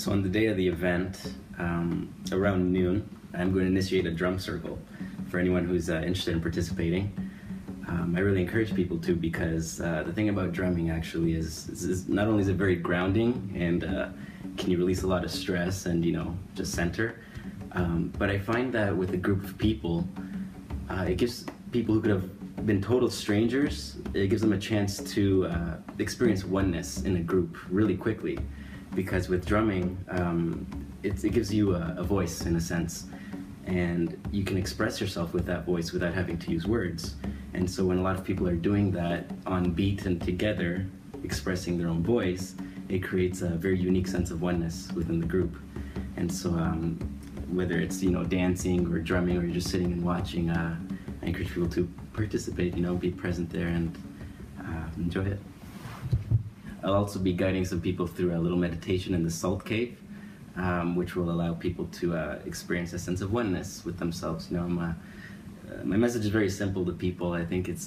So on the day of the event, around noon, I'm going to initiate a drum circle for anyone who's interested in participating. I really encourage people to, because the thing about drumming actually is not only is it very grounding and can you release a lot of stress and just center, but I find that with a group of people, it gives people who could have been total strangers, it gives them a chance to experience oneness in a group really quickly. Because with drumming, it gives you a voice in a sense, and you can express yourself with that voice without having to use words. And so when a lot of people are doing that on beat and together, expressing their own voice, it creates a very unique sense of oneness within the group. And so whether it's dancing or drumming or you're just sitting and watching, I encourage people to participate, be present there and enjoy it. I'll also be guiding some people through a little meditation in the Salt Cave, which will allow people to experience a sense of oneness with themselves. My message is very simple to people. I think it's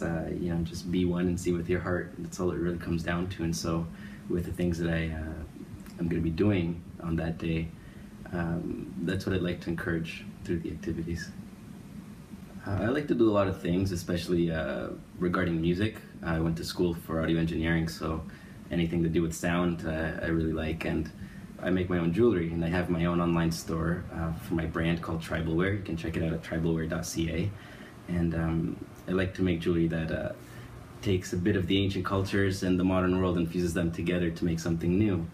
just be one and see with your heart. That's all it really comes down to. And so, with the things that I'm going to be doing on that day, that's what I'd like to encourage through the activities. I like to do a lot of things, especially regarding music. I went to school for audio engineering, so anything to do with sound I really like, and I make my own jewelry, and I have my own online store for my brand called Tribalware. You can check it out at tribalware.ca, and I like to make jewelry that takes a bit of the ancient cultures and the modern world and fuses them together to make something new.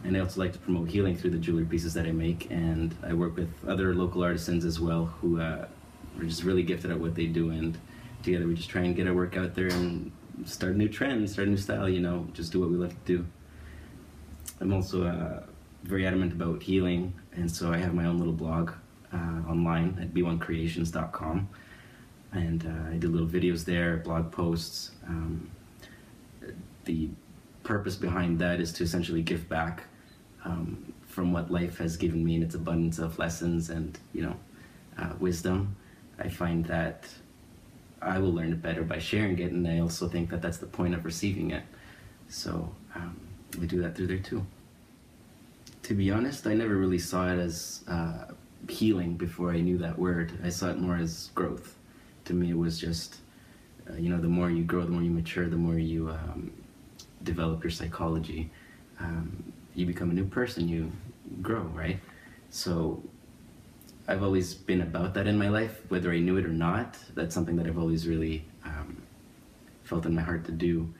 And I also like to promote healing through the jewelry pieces that I make, and I work with other local artisans as well who are just really gifted at what they do, and together we just try and get our work out there and start a new trend, start a new style, just do what we love to do. I'm also very adamant about healing, and so I have my own little blog online at b1creations.com, and I do little videos there, blog posts. The purpose behind that is to essentially give back from what life has given me in its abundance of lessons and wisdom. I find that I will learn it better by sharing it, and I also think that that's the point of receiving it. So we do that through there too. To be honest, I never really saw it as healing before I knew that word. I saw it more as growth. To me, it was just, the more you grow, the more you mature, the more you develop your psychology, you become a new person, you grow, right? So I've always been about that in my life, whether I knew it or not. That's something that I've always really felt in my heart to do.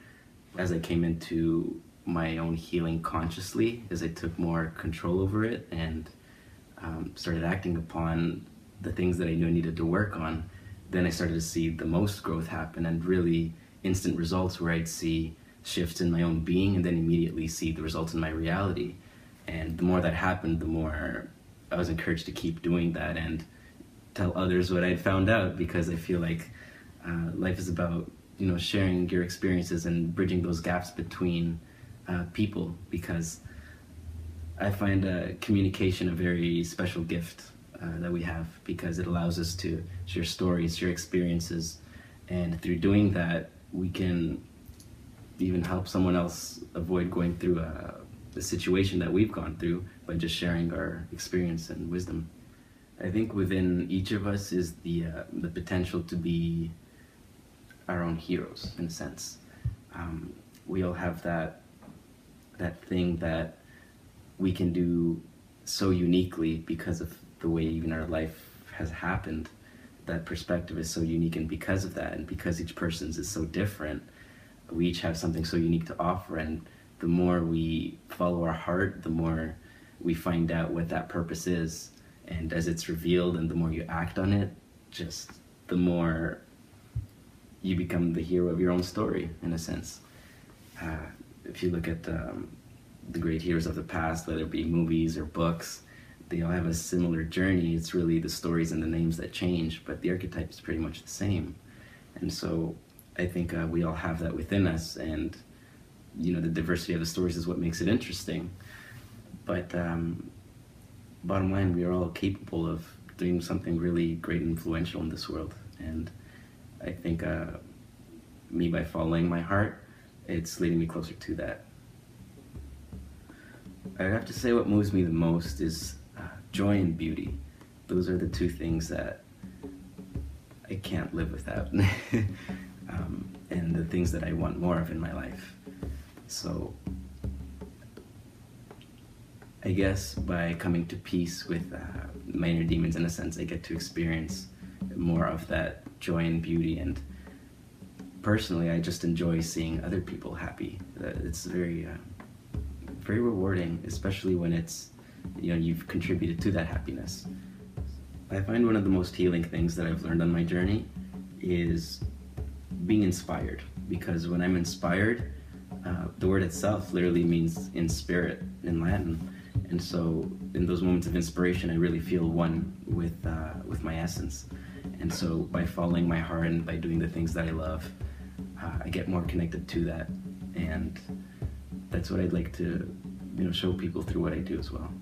As I came into my own healing consciously, as I took more control over it and started acting upon the things that I knew I needed to work on, then I started to see the most growth happen and really instant results where I'd see shifts in my own being and then immediately see the results in my reality. And the more that happened, the more I was encouraged to keep doing that and tell others what I'd found out, because I feel like life is about sharing your experiences and bridging those gaps between people, because I find communication a very special gift that we have, because it allows us to share stories, share experiences, and through doing that we can even help someone else avoid going through the situation that we've gone through by just sharing our experience and wisdom. I think within each of us is the potential to be our own heroes, in a sense. We all have that thing that we can do so uniquely because of the way even our life has happened. That perspective is so unique, and because of that, and because each person's is so different, we each have something so unique to offer, and the more we follow our heart, the more we find out what that purpose is. And as it's revealed and the more you act on it, just the more you become the hero of your own story, in a sense. If you look at the great heroes of the past, whether it be movies or books, they all have a similar journey. It's really the stories and the names that change, but the archetype is pretty much the same. And so I think we all have that within us, and the diversity of the stories is what makes it interesting. But bottom line, we are all capable of doing something really great and influential in this world. And I think me, by following my heart, it's leading me closer to that. I'd have to say what moves me the most is joy and beauty. Those are the two things that I can't live without, and the things that I want more of in my life. So I guess by coming to peace with my inner demons, in a sense, I get to experience more of that joy and beauty. And personally, I just enjoy seeing other people happy. It's very, very rewarding, especially when it's, you've contributed to that happiness. I find one of the most healing things that I've learned on my journey is being inspired, because when I'm inspired, the word itself literally means in spirit in Latin. And so in those moments of inspiration, I really feel one with my essence. And so by following my heart and by doing the things that I love, I get more connected to that. And that's what I'd like to, show people through what I do as well.